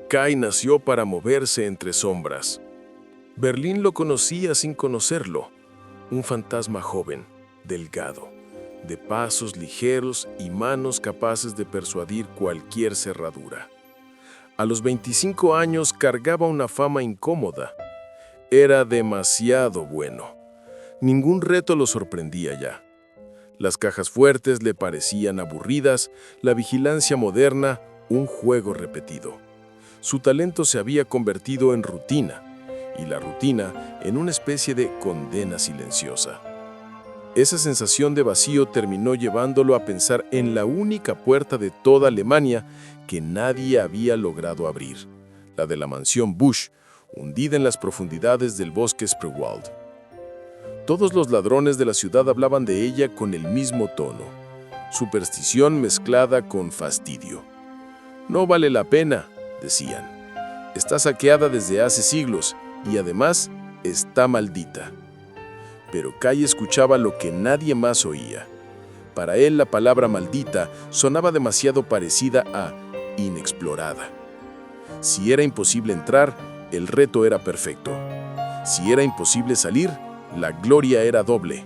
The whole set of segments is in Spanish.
Kai nació para moverse entre sombras. Berlín lo conocía sin conocerlo. Un fantasma joven, delgado, de pasos ligeros y manos capaces de persuadir cualquier cerradura. A los 25 años cargaba una fama incómoda. Era demasiado bueno. Ningún reto lo sorprendía ya. Las cajas fuertes le parecían aburridas, la vigilancia moderna, un juego repetido. Su talento se había convertido en rutina, y la rutina en una especie de condena silenciosa. Esa sensación de vacío terminó llevándolo a pensar en la única puerta de toda Alemania que nadie había logrado abrir, la de la mansión Busch, hundida en las profundidades del bosque Spreewald. Todos los ladrones de la ciudad hablaban de ella con el mismo tono, superstición mezclada con fastidio. No vale la pena, decían. Está saqueada desde hace siglos y además está maldita. Pero Kai escuchaba lo que nadie más oía. Para él la palabra maldita sonaba demasiado parecida a inexplorada. Si era imposible entrar, el reto era perfecto. Si era imposible salir, la gloria era doble.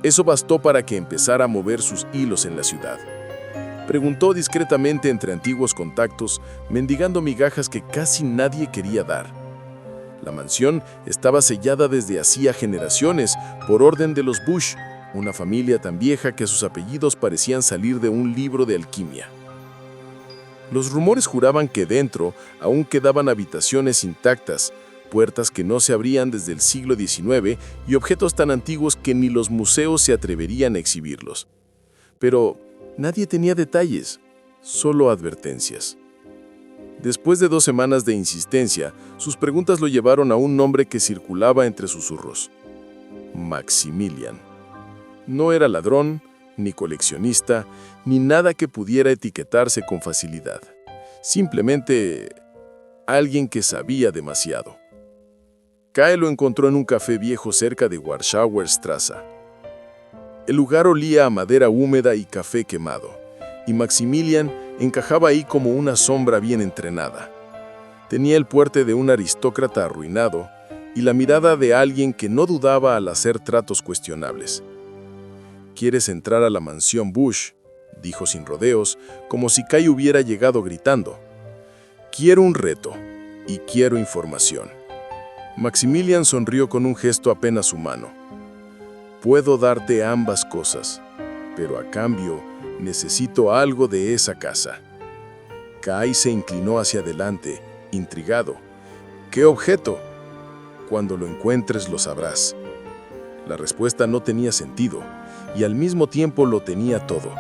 Eso bastó para que empezara a mover sus hilos en la ciudad. Preguntó discretamente entre antiguos contactos, mendigando migajas que casi nadie quería dar. La mansión estaba sellada desde hacía generaciones por orden de los Busch, una familia tan vieja que sus apellidos parecían salir de un libro de alquimia. Los rumores juraban que dentro aún quedaban habitaciones intactas, puertas que no se abrían desde el siglo XIX y objetos tan antiguos que ni los museos se atreverían a exhibirlos. Pero nadie tenía detalles, solo advertencias. Después de 2 semanas de insistencia, sus preguntas lo llevaron a un nombre que circulaba entre susurros: Maximilian. No era ladrón, ni coleccionista, ni nada que pudiera etiquetarse con facilidad. Simplemente alguien que sabía demasiado. Kai lo encontró en un café viejo cerca de Warschauer Straße. El lugar olía a madera húmeda y café quemado, y Maximilian encajaba ahí como una sombra bien entrenada. Tenía el porte de un aristócrata arruinado y la mirada de alguien que no dudaba al hacer tratos cuestionables. «¿Quieres entrar a la mansión Busch?», dijo sin rodeos, como si Kai hubiera llegado gritando. «Quiero un reto y quiero información». Maximilian sonrió con un gesto apenas humano. «Puedo darte ambas cosas, pero a cambio necesito algo de esa casa». Kai se inclinó hacia adelante, intrigado. «¿Qué objeto?». «Cuando lo encuentres lo sabrás». La respuesta no tenía sentido, y al mismo tiempo lo tenía todo.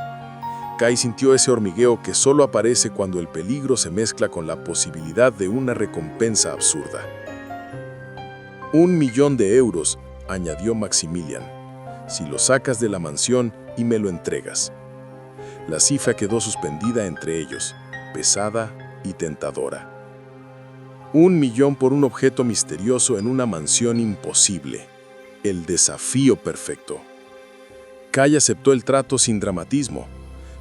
Kai sintió ese hormigueo que solo aparece cuando el peligro se mezcla con la posibilidad de una recompensa absurda. €1.000.000, añadió Maximilian, si lo sacas de la mansión y me lo entregas. La cifra quedó suspendida entre ellos, pesada y tentadora. 1.000.000 por un objeto misterioso en una mansión imposible. El desafío perfecto. Kai aceptó el trato sin dramatismo,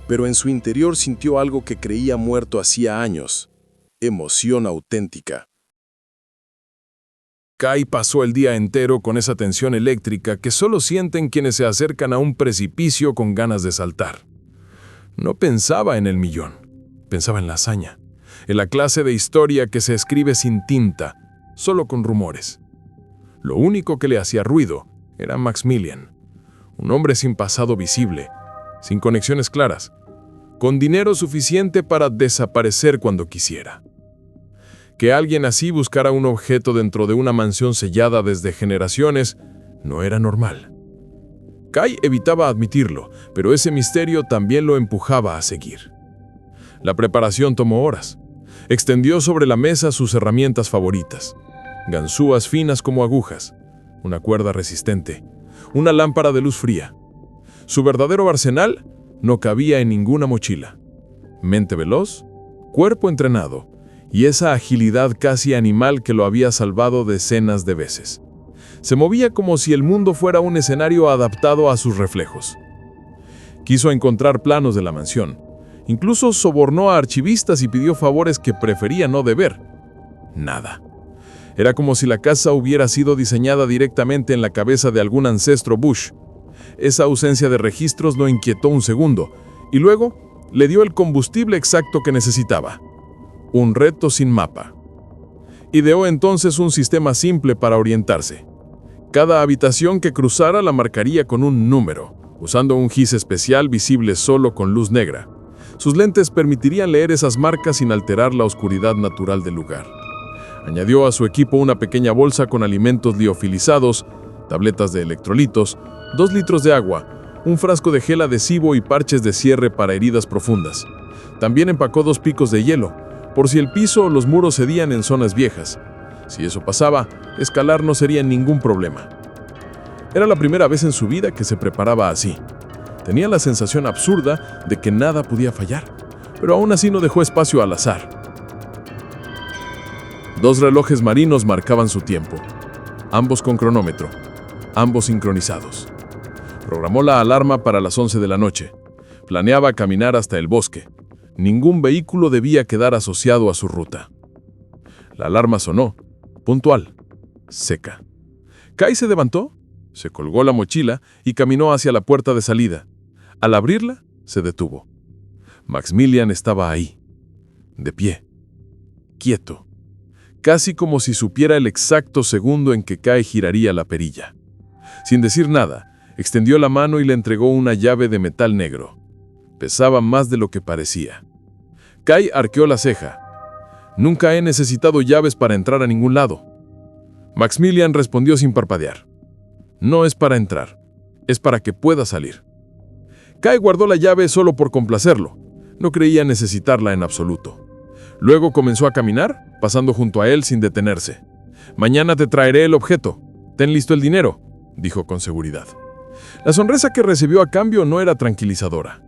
pero en su interior sintió algo que creía muerto hacía años. Emoción auténtica. Kai pasó el día entero con esa tensión eléctrica que solo sienten quienes se acercan a un precipicio con ganas de saltar. No pensaba en el millón, pensaba en la hazaña, en la clase de historia que se escribe sin tinta, solo con rumores. Lo único que le hacía ruido era Maximilian, un hombre sin pasado visible, sin conexiones claras, con dinero suficiente para desaparecer cuando quisiera. Que alguien así buscara un objeto dentro de una mansión sellada desde generaciones no era normal. Kai evitaba admitirlo, pero ese misterio también lo empujaba a seguir. La preparación tomó horas. Extendió sobre la mesa sus herramientas favoritas: ganzúas finas como agujas, una cuerda resistente, una lámpara de luz fría. Su verdadero arsenal no cabía en ninguna mochila. Mente veloz, cuerpo entrenado y esa agilidad casi animal que lo había salvado decenas de veces. Se movía como si el mundo fuera un escenario adaptado a sus reflejos. Quiso encontrar planos de la mansión, Incluso sobornó a archivistas y pidió favores que prefería no deber. Nada. Era como si la casa hubiera sido diseñada directamente en la cabeza de algún ancestro Bush. Esa ausencia de registros lo inquietó un segundo, y luego le dio el combustible exacto que necesitaba. Un reto sin mapa. Ideó entonces un sistema simple para orientarse. Cada habitación que cruzara la marcaría con un número, usando un gis especial visible solo con luz negra. Sus lentes permitirían leer esas marcas sin alterar la oscuridad natural del lugar. Añadió a su equipo una pequeña bolsa con alimentos liofilizados, tabletas de electrolitos, 2 litros de agua, un frasco de gel adhesivo y parches de cierre para heridas profundas. También empacó 2 picos de hielo, por si el piso o los muros cedían en zonas viejas. Si eso pasaba, escalar no sería ningún problema. Era la primera vez en su vida que se preparaba así. Tenía la sensación absurda de que nada podía fallar, pero aún así no dejó espacio al azar. 2 relojes marinos marcaban su tiempo, ambos con cronómetro, ambos sincronizados. Programó la alarma para las 11 de la noche. Planeaba caminar hasta el bosque. Ningún vehículo debía quedar asociado a su ruta. La alarma sonó, puntual, seca. Kai se levantó, se colgó la mochila y caminó hacia la puerta de salida. Al abrirla, se detuvo. Maximilian estaba ahí, de pie, quieto, casi como si supiera el exacto segundo en que Kai giraría la perilla. Sin decir nada, extendió la mano y le entregó una llave de metal negro. Pesaba más de lo que parecía. Kai arqueó la ceja. Nunca he necesitado llaves para entrar a ningún lado. Maximilian respondió sin parpadear. No es para entrar, es para que pueda salir. Kai guardó la llave solo por complacerlo. No creía necesitarla en absoluto. Luego comenzó a caminar, pasando junto a él sin detenerse. Mañana te traeré el objeto. Ten listo el dinero, dijo con seguridad. La sonrisa que recibió a cambio no era tranquilizadora.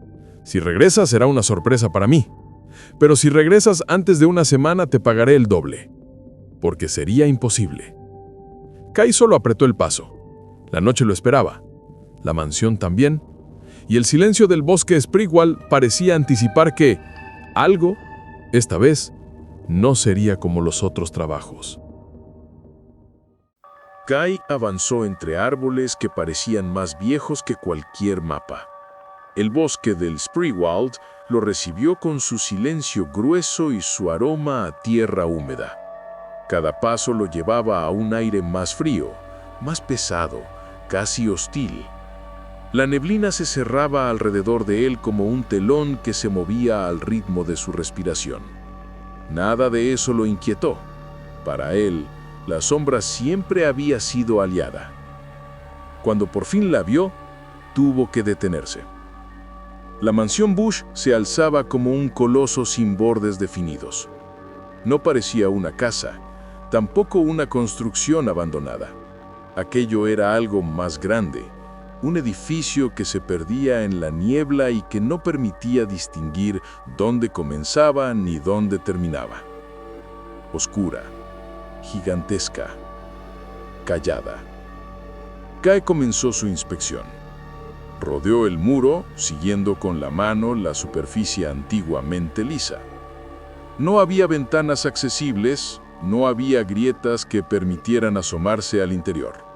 Si regresas será una sorpresa para mí. Pero si regresas antes de una semana te pagaré el doble. Porque sería imposible. Kai solo apretó el paso. La noche lo esperaba. La mansión también. Y el silencio del bosque Sprigwall parecía anticipar que algo, esta vez, no sería como los otros trabajos. Kai avanzó entre árboles que parecían más viejos que cualquier mapa. El bosque del Sprigwall lo recibió con su silencio grueso y su aroma a tierra húmeda. Cada paso lo llevaba a un aire más frío, más pesado, casi hostil. La neblina se cerraba alrededor de él como un telón que se movía al ritmo de su respiración. Nada de eso lo inquietó. Para él, la sombra siempre había sido aliada. Cuando por fin la vio, tuvo que detenerse. La mansión Bush se alzaba como un coloso sin bordes definidos. No parecía una casa, tampoco una construcción abandonada. Aquello era algo más grande, un edificio que se perdía en la niebla y que no permitía distinguir dónde comenzaba ni dónde terminaba. Oscura, gigantesca, callada. Kai comenzó su inspección. Rodeó el muro, siguiendo con la mano la superficie antiguamente lisa. No había ventanas accesibles, no había grietas que permitieran asomarse al interior.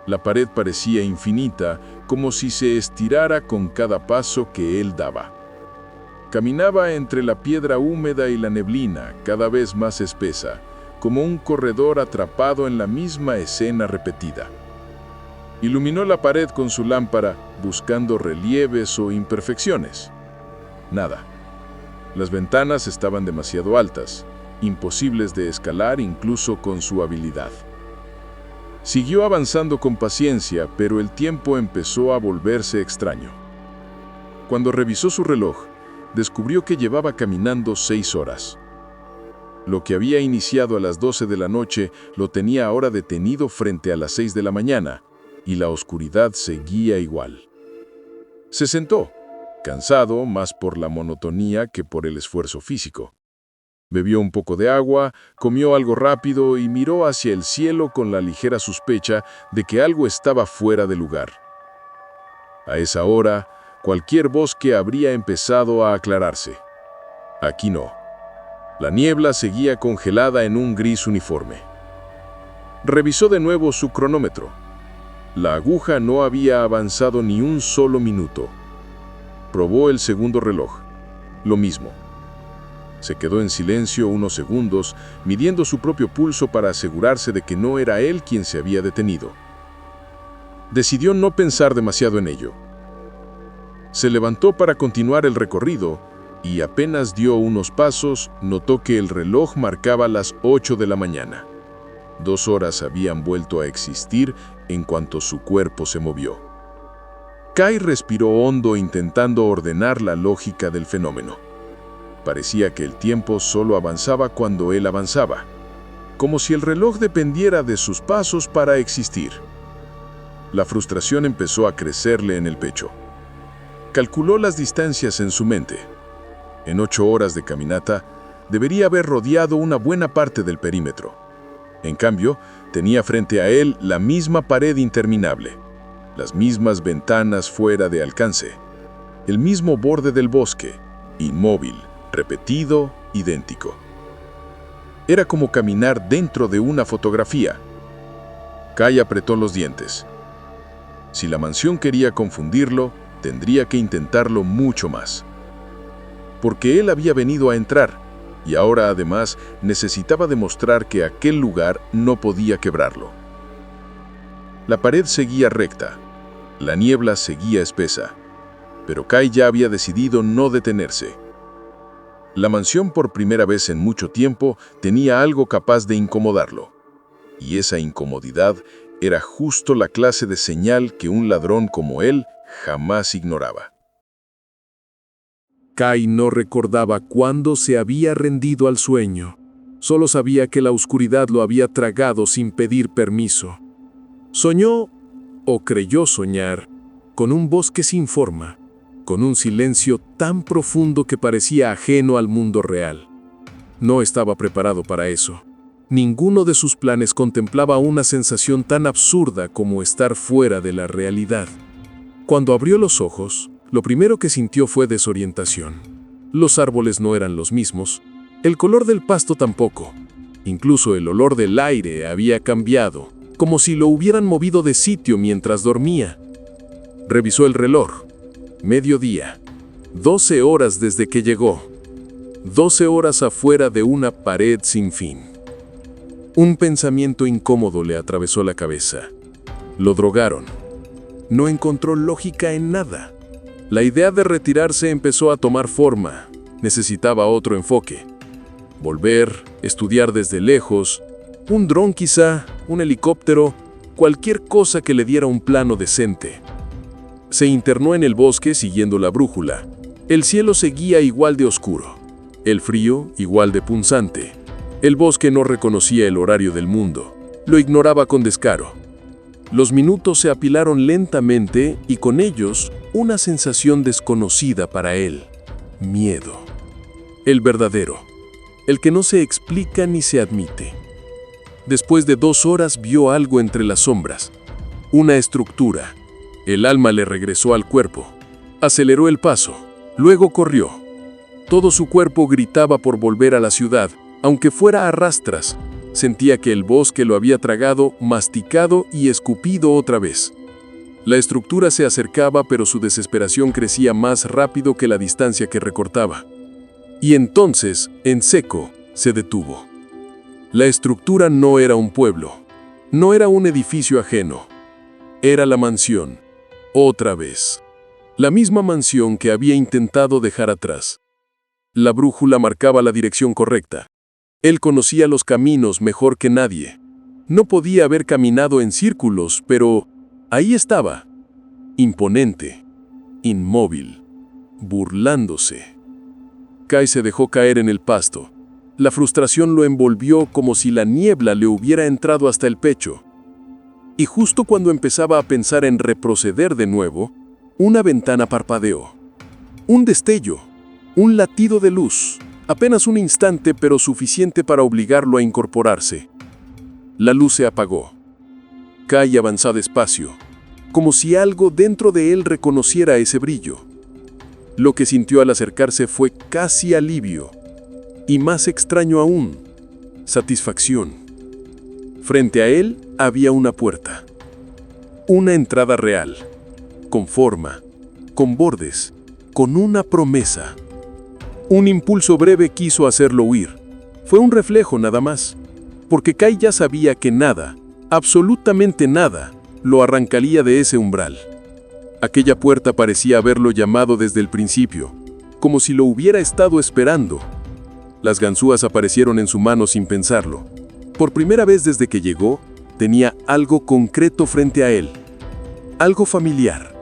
La pared parecía infinita, como si se estirara con cada paso que él daba. Caminaba entre la piedra húmeda y la neblina, cada vez más espesa, como un corredor atrapado en la misma escena repetida. Iluminó la pared con su lámpara, buscando relieves o imperfecciones. Nada. Las ventanas estaban demasiado altas, imposibles de escalar incluso con su habilidad. Siguió avanzando con paciencia, pero el tiempo empezó a volverse extraño. Cuando revisó su reloj, descubrió que llevaba caminando 6 horas. Lo que había iniciado a las 12 de la noche lo tenía ahora detenido frente a las 6 de la mañana, y la oscuridad seguía igual. Se sentó, cansado más por la monotonía que por el esfuerzo físico. Bebió un poco de agua, comió algo rápido y miró hacia el cielo con la ligera sospecha de que algo estaba fuera de lugar. A esa hora, cualquier bosque habría empezado a aclararse. Aquí no. La niebla seguía congelada en un gris uniforme. Revisó de nuevo su cronómetro. La aguja no había avanzado ni un solo minuto. Probó el segundo reloj. Lo mismo. Se quedó en silencio unos segundos, midiendo su propio pulso para asegurarse de que no era él quien se había detenido. Decidió no pensar demasiado en ello. Se levantó para continuar el recorrido y apenas dio unos pasos, notó que el reloj marcaba las 8 de la mañana. 2 horas habían vuelto a existir en cuanto su cuerpo se movió. Kai respiró hondo intentando ordenar la lógica del fenómeno. Parecía que el tiempo solo avanzaba cuando él avanzaba, como si el reloj dependiera de sus pasos para existir. La frustración empezó a crecerle en el pecho. Calculó las distancias en su mente. En 8 horas de caminata, debería haber rodeado una buena parte del perímetro. En cambio, tenía frente a él la misma pared interminable, las mismas ventanas fuera de alcance, el mismo borde del bosque, inmóvil, repetido, idéntico. Era como caminar dentro de una fotografía. Kai apretó los dientes. Si la mansión quería confundirlo, tendría que intentarlo mucho más. Porque él había venido a entrar, y ahora además necesitaba demostrar que aquel lugar no podía quebrarlo. La pared seguía recta, la niebla seguía espesa, pero Kai ya había decidido no detenerse. La mansión por primera vez en mucho tiempo tenía algo capaz de incomodarlo, y esa incomodidad era justo la clase de señal que un ladrón como él jamás ignoraba. Kai no recordaba cuándo se había rendido al sueño. Solo sabía que la oscuridad lo había tragado sin pedir permiso. Soñó, o creyó soñar, con un bosque sin forma, con un silencio tan profundo que parecía ajeno al mundo real. No estaba preparado para eso. Ninguno de sus planes contemplaba una sensación tan absurda como estar fuera de la realidad. Cuando abrió los ojos, lo primero que sintió fue desorientación. Los árboles no eran los mismos, el color del pasto tampoco. Incluso el olor del aire había cambiado, como si lo hubieran movido de sitio mientras dormía. Revisó el reloj. Mediodía. 12 horas desde que llegó. 12 horas afuera de una pared sin fin. Un pensamiento incómodo le atravesó la cabeza. Lo drogaron. No encontró lógica en nada. La idea de retirarse empezó a tomar forma. Necesitaba otro enfoque. Volver, estudiar desde lejos, un dron quizá, un helicóptero, cualquier cosa que le diera un plano decente. Se internó en el bosque siguiendo la brújula. El cielo seguía igual de oscuro, el frío igual de punzante. El bosque no reconocía el horario del mundo, lo ignoraba con descaro. Los minutos se apilaron lentamente y con ellos una sensación desconocida para él: miedo. El verdadero, el que no se explica ni se admite. Después de 2 horas vio algo entre las sombras, una estructura. El alma le regresó al cuerpo. Aceleró el paso, luego corrió. Todo su cuerpo gritaba por volver a la ciudad, aunque fuera a rastras. Sentía que el bosque lo había tragado, masticado y escupido otra vez. La estructura se acercaba, pero su desesperación crecía más rápido que la distancia que recortaba. Y entonces, en seco, se detuvo. La estructura no era un pueblo, no era un edificio ajeno. Era la mansión, otra vez. La misma mansión que había intentado dejar atrás. La brújula marcaba la dirección correcta. Él conocía los caminos mejor que nadie. No podía haber caminado en círculos, pero ahí estaba, imponente, inmóvil, burlándose. Kai se dejó caer en el pasto. La frustración lo envolvió como si la niebla le hubiera entrado hasta el pecho. Y justo cuando empezaba a pensar en retroceder de nuevo, una ventana parpadeó. Un destello, un latido de luz, apenas un instante pero suficiente para obligarlo a incorporarse. La luz se apagó. Kai avanzó despacio, como si algo dentro de él reconociera ese brillo. Lo que sintió al acercarse fue casi alivio, y más extraño aún, satisfacción. Frente a él había una puerta. Una entrada real, con forma, con bordes, con una promesa. Un impulso breve quiso hacerlo huir. Fue un reflejo nada más, porque Kai ya sabía que nada, absolutamente nada, lo arrancaría de ese umbral. Aquella puerta parecía haberlo llamado desde el principio, como si lo hubiera estado esperando. Las ganzúas aparecieron en su mano sin pensarlo. Por primera vez desde que llegó, tenía algo concreto frente a él. Algo familiar.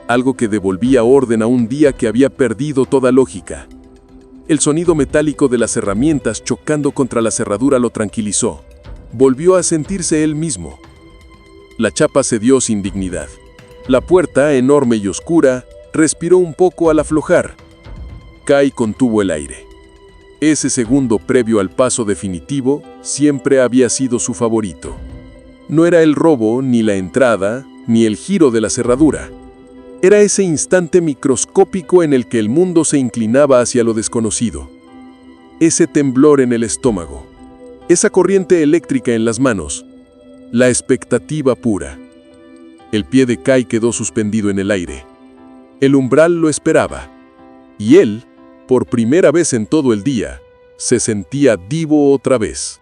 Algo que devolvía orden a un día que había perdido toda lógica. El sonido metálico de las herramientas chocando contra la cerradura lo tranquilizó. Volvió a sentirse él mismo. La chapa cedió sin dignidad. La puerta, enorme y oscura, respiró un poco al aflojar. Kai contuvo el aire. Ese segundo previo al paso definitivo siempre había sido su favorito. No era el robo, ni la entrada, ni el giro de la cerradura. Era ese instante microscópico en el que el mundo se inclinaba hacia lo desconocido. Ese temblor en el estómago. Esa corriente eléctrica en las manos. La expectativa pura. El pie de Kai quedó suspendido en el aire. El umbral lo esperaba. Y él, por primera vez en todo el día, se sentía vivo otra vez.